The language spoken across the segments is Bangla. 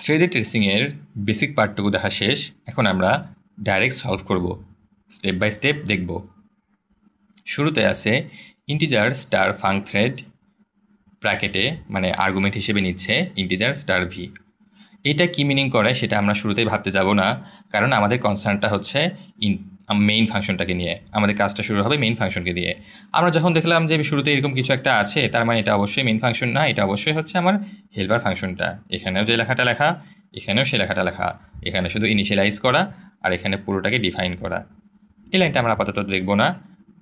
থ্রেড ট্রেসিংয়ের বেসিক পার্টটুকু দেখা শেষ। এখন আমরা ডাইরেক্ট সলভ করব, স্টেপ বাই স্টেপ দেখব। শুরুতে আছে ইন্টিজার স্টার ফাং থ্রেড, ব্র্যাকেটে মানে আর্গুমেন্ট হিসেবে নিচ্ছে ইন্টিজার স্টার ভি। এটা কী মিনিং করে সেটা আমরা শুরুতেই ভাবতে যাব না, কারণ আমাদের কনসার্নটা হচ্ছে মেইন ফাংশনটাকে নিয়ে। আমাদের কাজটা শুরু হবে মেইন ফাংশনকে দিয়ে। আমরা যখন দেখলাম যে শুরুতে এরকম কিছু একটা আছে, তার মানে এটা অবশ্যই মেইন ফাংশন না, এটা অবশ্যই হচ্ছে আমার হেল্পার ফাংশনটা। এখানেও যে লেখাটা লেখা, এখানেও সে লেখাটা লেখা, এখানে শুধু ইনিশিয়ালাইজ করা আর এখানে পুরোটাকে ডিফাইন করা। এই লাইনটা আমরা আপাতত দেখব না,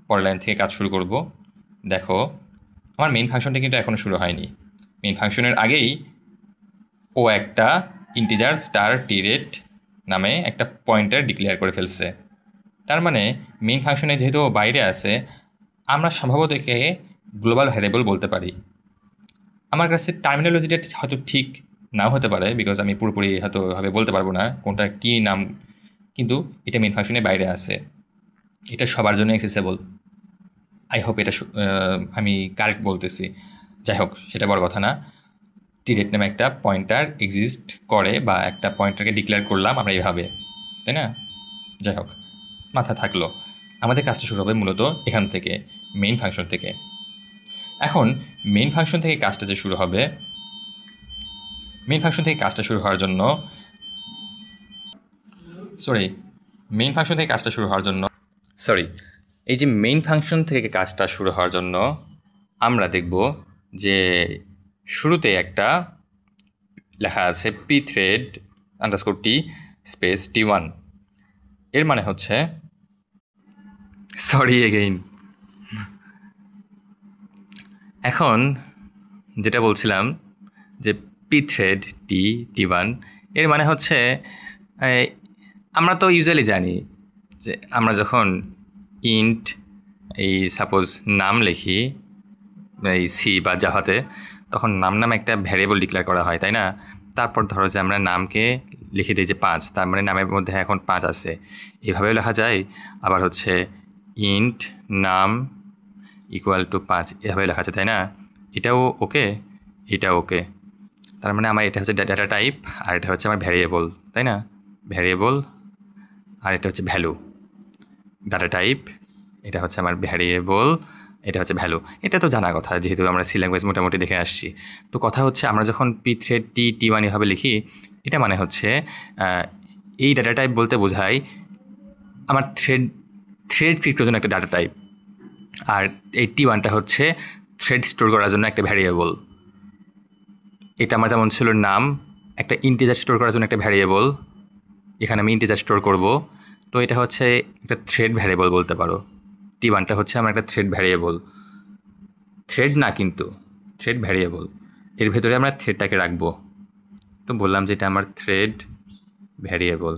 পরের লাইন থেকে কাজ শুরু করব। দেখো আমার মেইন ফাংশনটা কিন্তু এখনও শুরু হয়নি। মেইন ফাংশনের আগেই ও একটা ইন্টিজার স্টার টিরেট নামে একটা পয়েন্টার ডিক্লেয়ার করে ফেলছে। তার মানে মেইন ফাংশনে যেহেতু ও বাইরে আছে, আমরা সম্ভবত একে গ্লোবাল ভ্যারিয়েবল বলতে পারি। আমার কাছে টার্মিনোলজিটা হয়তো ঠিক নাও হতে পারে, বিকজ আমি পুরোপুরি হয়তো ভাবে বলতে পারবো না কোনটা কী নাম, কিন্তু এটা মেইন ফাংশনে বাইরে আছে। এটা সবার জন্য অ্যাক্সেসেবল। আই হোপ এটা আমি কারেক্ট বলতেছি। যাই হোক, সেটা বড় কথা না। টিরেট নামে একটা পয়েন্টার এক্সিস্ট করে, বা একটা পয়েন্টারকে ডিক্লেয়ার করলাম আমরা এইভাবে, তাই না? যাই হোক, মাথা থাকলো। আমাদের কাজটা শুরু হবে মূলত এখান থেকে, মেইন ফাংশন থেকে। এখন মেইন ফাংশন থেকে কাজটা যে শুরু হবে, মেইন ফাংশন থেকে কাজটা শুরু হওয়ার জন্য এই যে মেইন ফাংশন থেকে কাজটা শুরু হওয়ার জন্য আমরা দেখব যে শুরুতে একটা লেখা আছে পি থ্রেড আন্ডারস্কোর টি স্পেস T1। এর মানে হচ্ছে এখন যেটা বলছিলাম যে পি থ্রেড T1 এর মানে হচ্ছে, আমরা তো ইউজুয়ালি জানি যে আমরা যখন ইন্ট এই সাপোজ নাম লিখি এই সি বা জাভাতে, তখন নাম নামে একটা ভ্যারিয়েবল ডিক্লেয়ার করা হয়, তাই না? তারপর ধরো যে আমরা নামকে লিখে দিই যে 5, তার মানে নামের মধ্যে এখন 5 আছে, এভাবেও লেখা যায়। আবার হচ্ছে ইন্ট নাম ইকুয়াল টু 5, এভাবে লেখা আছে, তাই না? এটাও ওকে, এটাও ওকে। তার মানে আমার এটা হচ্ছে ডাটা টাইপ, আর এটা হচ্ছে আমার ভ্যারিয়েবল, তাই না? ভ্যারিয়েবল, আর এটা হচ্ছে ভ্যালু। ডাটা টাইপ, এটা হচ্ছে আমার ভ্যারিয়েবল, এটা হচ্ছে ভ্যালু। এটা তো জানা কথা, যেহেতু আমরা সি ল্যাঙ্গুয়েজ মোটামুটি দেখে আসছি। তো কথা হচ্ছে আমরা যখন পি থ্রেড T1 এভাবে লিখি, এটা মানে হচ্ছে এই ডাটা টাইপ বলতে বোঝায় আমার থ্রেড ক্রিয়েটের জন্য একটা ডাটা টাইপ, আর এই T1টা হচ্ছে থ্রেড স্টোর করার জন্য একটা ভ্যারিয়েবল। এটা আমার যেমন ছিল নাম, একটা ইন্টিজার স্টোর করার জন্য একটা ভ্যারিয়েবল, এখানে আমি ইন্টিজার স্টোর করব, তো এটা হচ্ছে একটা থ্রেড ভ্যারিয়েবল বলতে পারো। T1টা হচ্ছে আমার একটা থ্রেড ভ্যারিয়েবল, থ্রেড না কিন্তু থ্রেড ভ্যারিয়েবল। এর ভেতরে আমরা থ্রেডটাকে রাখবো। তো বললাম যে এটা আমার থ্রেড ভ্যারিয়েবল।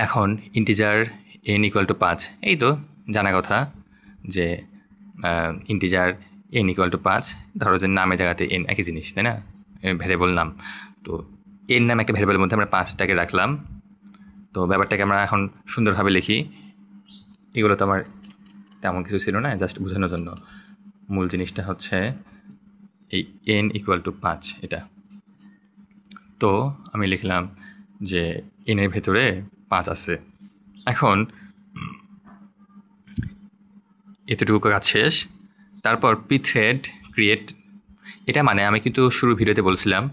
এখন ইন্টিজার n ইকুয়াল টু 5, এই তো জানা কথা যে ইন্টিজার n ইকুয়াল টু 5, ধরো যে নামের জায়গাতে n একই জিনিস, তাই না? ভ্যারিয়েবল নাম। তো n নাম একটা ভ্যারিয়েবলের মধ্যে আমরা 5টাকে রাখলাম। তো ব্যাপারটাকে আমরা এখন সুন্দরভাবে লিখি। এগুলো তো আমার তেমন কিছু ছিল না, জাস্ট বোঝানোর জন্য। মূল জিনিসটা হচ্ছে এই n ইকুয়াল টু 5 এটা। তো আমি লিখলাম যে n এর ভেতরে 5 আছে। এখন এতটুকু কাজ শেষ। তারপর পি থ্রেড ক্রিয়েট, এটা মানে আমি কিন্তু শুরু ভিডিওতে বলছিলাম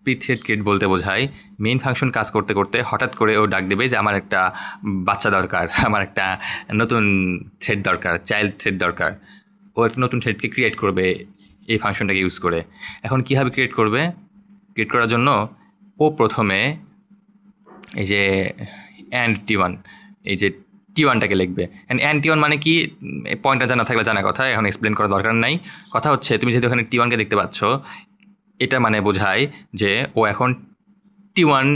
পি থ্রেড ক্রিয়েট বলতে বোঝায় মেইন ফাংশন কাজ করতে করতে হঠাৎ করে ও ডাক দেবে যে আমার একটা বাচ্চা দরকার, আমার একটা নতুন থ্রেড দরকার, চাইল্ড থ্রেড দরকার। ও একটা নতুন থ্রেডকে ক্রিয়েট করবে এই ফাংশনটাকে ইউজ করে। এখন কীভাবে ক্রিয়েট করবে? ক্রিয়েট করার জন্য ও প্রথমে এই যে অ্যান্ড T1, এই যে T1টাকে লিখবে। অ্যান্ড T1 মানে কি, পয়েন্টটা জানা থাকলে জানা কথা, এখন এক্সপ্লেন করার দরকার নাই। কথা হচ্ছে তুমি যেহেতু এখানে T1কে দেখতে পাচ্ছ, এটা মানে বোঝায় যে ও এখন T1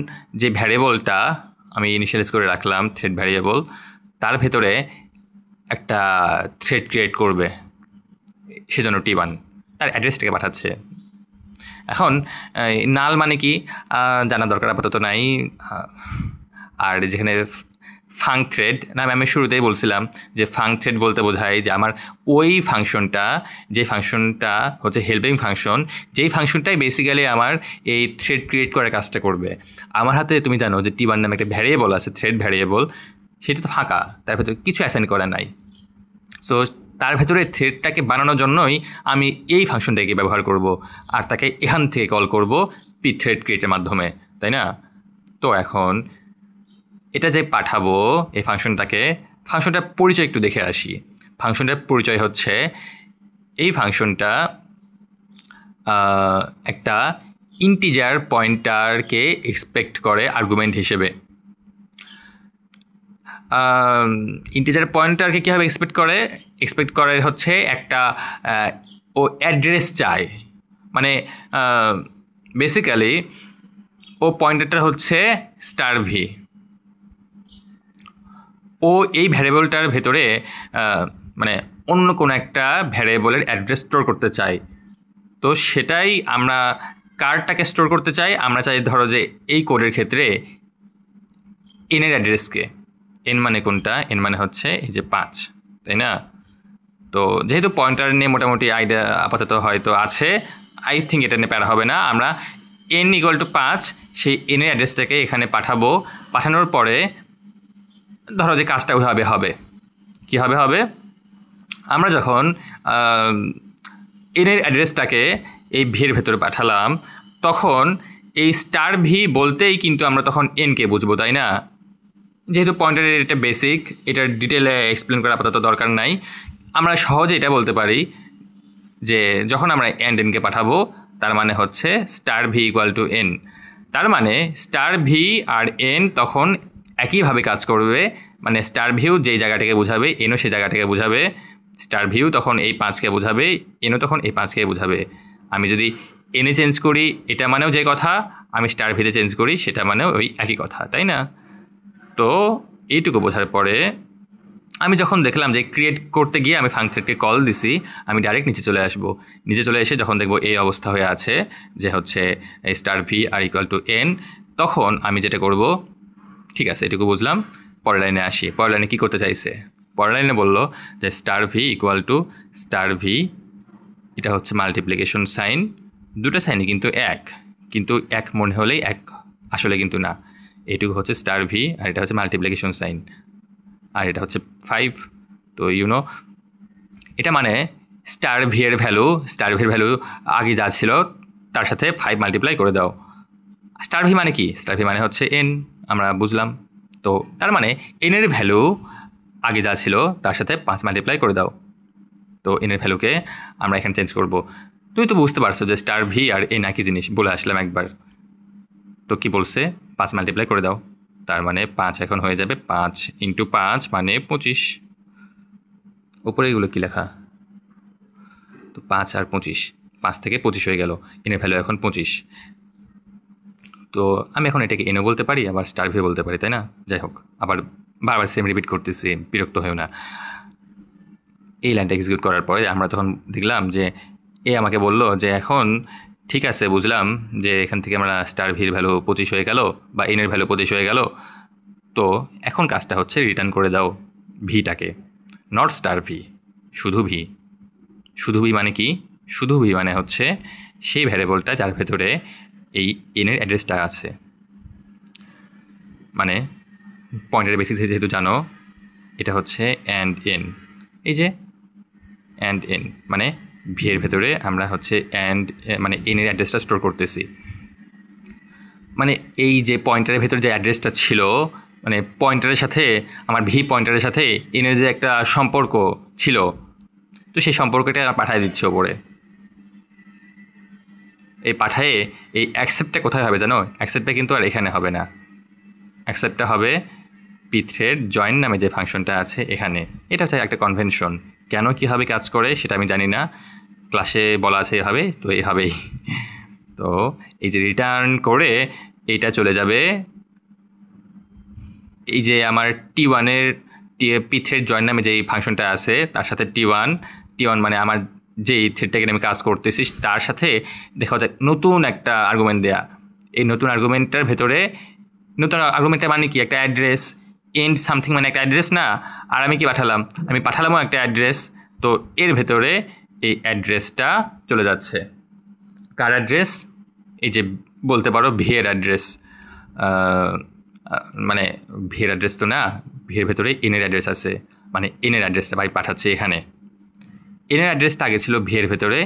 যে ভ্যারিয়েবলটা আমি ইনিশিয়ালাইজ করে রাখলাম থ্রেড ভ্যারিয়েবল, তার ভেতরে একটা থ্রেড ক্রিয়েট করবে, সেজন্য T1 তার অ্যাড্রেসটাকে পাঠাচ্ছে। এখন নাল মানে কি জানা দরকার আপাতত নাই। আর যেখানে ফাং থ্রেড না, আমি শুরুতেই বলছিলাম যে ফাং থ্রেড বলতে বোঝায় যে আমার ওই ফাংশনটা, যে ফাংশনটা হচ্ছে হেল্পিং ফাংশন, যেই ফাংশনটাই বেসিক্যালি আমার এই থ্রেড ক্রিয়েট করার কাজটা করবে। আমার হাতে তুমি জানো যে T1 নামে একটা ভ্যারিয়েবল আছে, থ্রেড ভ্যারিয়েবল, সেটা তো ফাঁকা, তার ভেতরে কিছু অ্যাসাইন করা নাই। সো তার ভেতরে থ্রেডটাকে বানানোর জন্যই আমি এই ফাংশনটাকে ব্যবহার করব, আর তাকে এখান থেকে কল করব পি থ্রেড ক্রিয়েটের মাধ্যমে, তাই না? তো এখন এটা যে পাঠাবো এই ফাংশনটার পরিচয় একটু দেখে আসি। ফাংশনটার পরিচয় হচ্ছে এই ফাংশনটা একটা ইন্টিজার পয়েন্টারকে এক্সপেক্ট করে আর্গুমেন্ট হিসেবে। ইন্টিজার পয়েন্টারকে কীভাবে এক্সপেক্ট করে হচ্ছে একটা ও অ্যাড্রেস চায়, মানে বেসিক্যালি ও পয়েন্টারটা হচ্ছে *v। ও এই ভ্যারিয়েবলটার ভেতরে মানে অন্য কোনো একটা ভ্যারিয়েবলের অ্যাড্রেস স্টোর করতে চাই। তো সেটাই আমরা কারটাকে স্টোর করতে চাই। আমরা চাই ধরো যে এই কোডের ক্ষেত্রে এনের অ্যাড্রেসকে, এন মানে কোনটা, এন মানে হচ্ছে এই যে 5, তাই না? তো যেহেতু পয়েন্টার নিয়ে মোটামুটি আইডিয়া আপাতত হয়তো আছে, আই থিঙ্ক এটা নিয়ে প্যারা হবে না। আমরা n = 5 সেই এনের অ্যাড্রেসটাকে এখানে পাঠাবো। পাঠানোর পরে ধরো যে কাজটা ওইভাবে হবে। কীভাবে হবে? আমরা যখন এনের অ্যাড্রেসটাকে এই ভির ভেতরে পাঠালাম, তখন এই *v বলতেই কিন্তু আমরা তখন এনকে বুঝবো, তাই না? যেহেতু পয়েন্টারের এটা বেসিক, এটার ডিটেলে এক্সপ্লেন করা আপাতত দরকার নাই। আমরা সহজে এটা বলতে পারি যে যখন আমরা এনকে পাঠাবো, তার মানে হচ্ছে *v = n। তার মানে *v আর n তখন একইভাবে কাজ করবে, মানে *v যেই জায়গাটাকে বোঝাবে, এনও সেই জায়গাটাকে বোঝাবে। *v তখন এই 5কে বোঝাবে, এনও তখন এই 5কে বোঝাবে। আমি যদি এনে চেঞ্জ করি, এটা মানেও যে কথা, আমি *vতে চেঞ্জ করি, সেটা মানেও ওই একই কথা, তাই না? তো এইটুকু বোঝার পরে আমি যখন দেখলাম যে ক্রিয়েট করতে গিয়ে আমি ফাংশনকে কল দিছি, আমি ডাইরেক্ট নিচে চলে আসবো। নিচে চলে এসে যখন দেখবো এই অবস্থা হয়ে আছে যে হচ্ছে *v = n, তখন আমি যেটা করব, ঠিক আছে এটুকু বুঝলাম, পরের লাইনে আসি। পরের লাইনে কী করতে চাইছে? পরের লাইনে বললো যে *v = v, এটা হচ্ছে মাল্টিপ্লিকেশন সাইন, দুটো সাইনই কিন্তু এক, কিন্তু এক মনে হলেই এক, আসলে কিন্তু না। এইটুকু হচ্ছে *v আর এটা হচ্ছে মাল্টিপ্লিকেশন সাইন, আর এটা হচ্ছে 5। তো এটা মানে *v এর ভ্যালু আগে যা ছিল তার সাথে 5 মাল্টিপ্লাই করে দাও। *v মানে কি? *v মানে হচ্ছে n, আমরা বুঝলাম। তো তার মানে n এর ভ্যালু আগে যা ছিল তার সাথে 5 মাল্টিপ্লাই করে দাও। তো n এর ভ্যালুকে আমরা এখানে চেঞ্জ করব। তুমি তো বুঝতে পারছো যে *v আর n একই জিনিস, বলে আসলাম একবার। তো কি বলছে? 5 মাল্টিপ্লাই করে দাও। তার মানে 5 এখন হয়ে যাবে 5 × 5 মানে 25। উপরে এগুলো কী লেখা? তো 5 আর 25, 5 থেকে 25 হয়ে গেল, এনের ভ্যালু এখন 25। তো আমি এখন এটাকে এনও বলতে পারি, আবার *v বলতে পারি, তাই না? যাই হোক, আবার বারবার সেম রিপিট করতেছি, বিরক্ত হয়েও না। এই লাইনটা এক্সিকিউট করার পরে আমরা তখন দেখলাম যে এ আমাকে বলল যে এখন ঠিক আছে, বুঝলাম যে এখান থেকে আমরা *v ভ্যালু 25 হয়ে গেল, বা এনের ভ্যালু 25 হয়ে গেল। তো এখন কাজটা হচ্ছে রিটার্ন করে দাও ভিটাকে, নট *v, শুধু ভি। শুধু ভি মানে কি? শুধু ভি মানে হচ্ছে সেই ভ্যারিয়েবলটা যার ভেতরে এই এনের অ্যাড্রেসটা আছে। মানে পয়েন্টারের বেসিস যেহেতু জানো, এটা হচ্ছে and n, এই যে and n মানে ভি এর ভেতরে আমরা হচ্ছে মানে এনের অ্যাড্রেসটা স্টোর করতেছি। মানে এই যে পয়েন্টারের ভেতরে যে অ্যাড্রেসটা ছিল, মানে পয়েন্টারের সাথে আমার ভি পয়েন্টারের সাথে এনের যে একটা সম্পর্ক ছিল, তো সেই সম্পর্কটা পাঠিয়ে দিচ্ছে ওপরে। এই পাঠায়ে এই অ্যাকসেপ্টটা কোথায় হবে জানো? অ্যাকসেপ্টটা কিন্তু আর এখানে হবে না, অ্যাকসেপ্টটা হবে pthread join নামে যে ফাংশনটা আছে এখানে। এটা হচ্ছে একটা কনভেনশন। কেন কীভাবে কাজ করে সেটা আমি জানি না, ক্লাসে বলা আছে এভাবে, তো এভাবেই। তো এই যে রিটার্ন করে এইটা চলে যাবে এই যে আমার T1-এর pthread join নামে যেই ফাংশনটা আছে তার সাথে T1 মানে আমার যেই থ্রেডটাকে আমি কাজ করতেছি তার সাথে দেখা যায় নতুন একটা আর্গুমেন্ট দেয়া। এই নতুন আর্গুমেন্টটার ভেতরে, নতুন আর্গুমেন্টটা মানে কি? একটা অ্যাড্রেস। এন্ড সামথিং মানে একটা অ্যাড্রেস না, আর আমি কি পাঠালাম, আমি পাঠালামও একটা অ্যাড্রেস, তো এর ভেতরে এই অ্যাড্রেসটা চলে যাচ্ছে। কার অ্যাড্রেস? এই যে বলতে পারো ভিয়ের অ্যাড্রেস, মানে ভিয়ের অ্যাড্রেস তো না, ভিয়ের ভেতরে এনের অ্যাড্রেস আছে, মানে এনের অ্যাড্রেসটা ভাই পাঠাচ্ছে এখানে। এনের অ্যাড্রেসটা আগে ছিল ভিয়ের ভেতরে,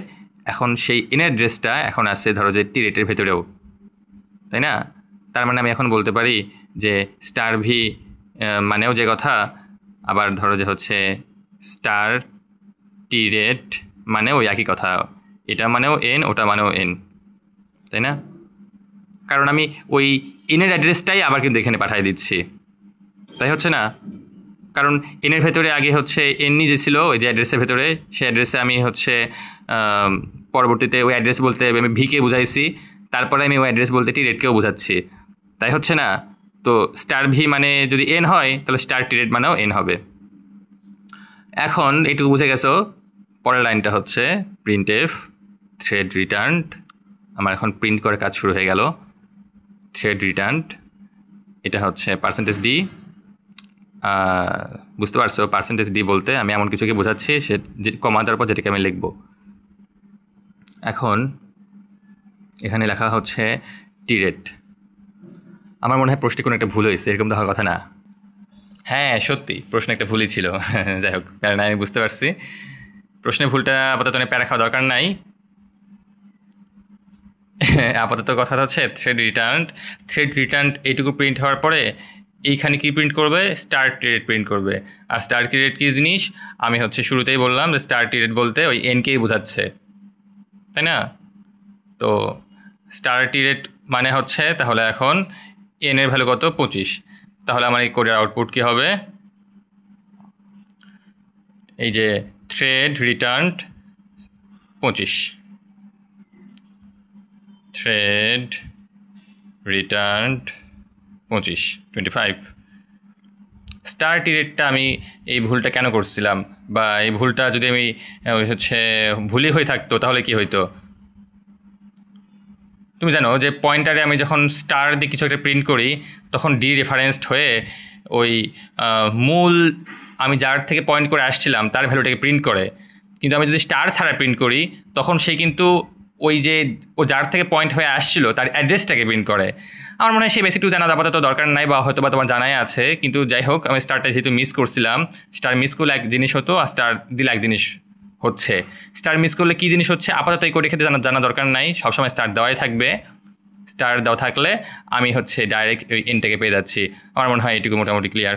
এখন সেই এনের অ্যাড্রেসটা এখন আছে ধরো যে টিরেটের ভেতরেও, তাই না? তার মানে আমি এখন বলতে পারি যে স্টার ভি মানেও যে কথা, আবার ধরো যে হচ্ছে স্টার টিরেট মানেও একই কথা, এটা মানেও এন, ওটা মানেও এন, তাই না? কারণ আমি ওই এনের অ্যাড্রেসটাই আবার কিন্তু এখানে পাঠিয়ে দিচ্ছি, তাই হচ্ছে না? কারণ এনের ভেতরে আগে হচ্ছে এন নিজে ছিল ওই যে অ্যাড্রেসের ভেতরে, সেই অ্যাড্রেসে আমি হচ্ছে পরবর্তীতে ওই অ্যাড্রেস বলতে আমি ভিকে বুঝাইছি, তারপরে আমি ওই অ্যাড্রেস বলতে টিরেটকেও বোঝাচ্ছি, তাই হচ্ছে না? তো স্টার ভি মানে যদি এন হয় তাহলে স্টার টিরেট মানেও এন হবে। এখন এইটুকু বুঝে গেছো। পরের লাইনটা হচ্ছে প্রিন্ট এফ থ্রেড রিটার্নড। আমার এখন প্রিন্ট করে কাজ শুরু হয়ে গেল। থ্রেড রিটার্নড, এটা হচ্ছে পার্সেন্টেজ ডি। বুঝতে পারছো? পার্সেন্টেজ ডি বলতে আমি এমন কিছুকে বোঝাচ্ছি সে যে কমা দেওয়ার পর যেটাকে আমি লিখব। এখন এখানে লেখা হচ্ছে টিরেট। আমার মনে হয় প্রশ্নে কোনো একটা ভুল হয়েছে, এরকম তো হওয়ার কথা না। হ্যাঁ সত্যি প্রশ্নে একটা ভুলই ছিল। যাই হোক, কারণ আমি বুঝতে পারছি প্রশ্নে ভুলটা আপাতত প্যারা খাওয়া দরকার নাই। আপাতত কথা হচ্ছে থ্রেড রিটার্নড এইটুকু প্রিন্ট হওয়ার পরে এইখানে কি প্রিন্ট করবে? স্টার টিরেট প্রিন্ট করবে। আর স্টার টিরেট কী জিনিস আমি হচ্ছে শুরুতেই বললাম যে স্টার টিরেট বলতে ওই এনকেই বোঝাচ্ছে, তাই না? তো স্টার টিরেট মানে হচ্ছে তাহলে এখন এনের ভ্যালু কত? 25। তাহলে আমার এই কোডের আউটপুট কী হবে? এই যে thread returned 25, thread returned 25। Star টিরেটটা আমি এই ভুলটা কেন করছিলাম, বা এই ভুলটা যদি আমি হচ্ছে ভুলই হয়ে থাকতো তাহলে কি হইতো? তুমি জানো যে পয়েন্টারে আমি যখন স্টার দিয়ে কিছু একটা প্রিন্ট করি তখন ডি রেফারেন্সড হয়ে ওই মূল আমি যার থেকে পয়েন্ট করে আসছিলাম তার ভ্যালুটাকে প্রিন্ট করে, কিন্তু আমি যদি স্টার ছাড়া প্রিন্ট করি তখন সে কিন্তু ওই যে ও যার থেকে পয়েন্ট হয়ে আসছিল তার অ্যাড্রেসটাকে প্রিন্ট করে। আমার মনে হয় সেই বেসিকটু জানা আপাতত দরকার নাই, বা হয়তো বা তোমার জানাই আছে, কিন্তু যাই হোক আমি স্টারটা যেহেতু মিস করছিলাম, স্টার মিস করলে এক জিনিস হতো আর স্টার দিলে এক জিনিস হচ্ছে। স্টার মিস করলে কী জিনিস হচ্ছে আপাতত এই কোডের ক্ষেত্রে জানা দরকার নাই, সবসময় স্টার দেওয়াই থাকবে। স্টার দেওয়া থাকলে আমি হচ্ছে ডাইরেক্ট ওই এনটাকে পেয়ে যাচ্ছি। আমার মনে হয় এটুকু মোটামুটি ক্লিয়ার।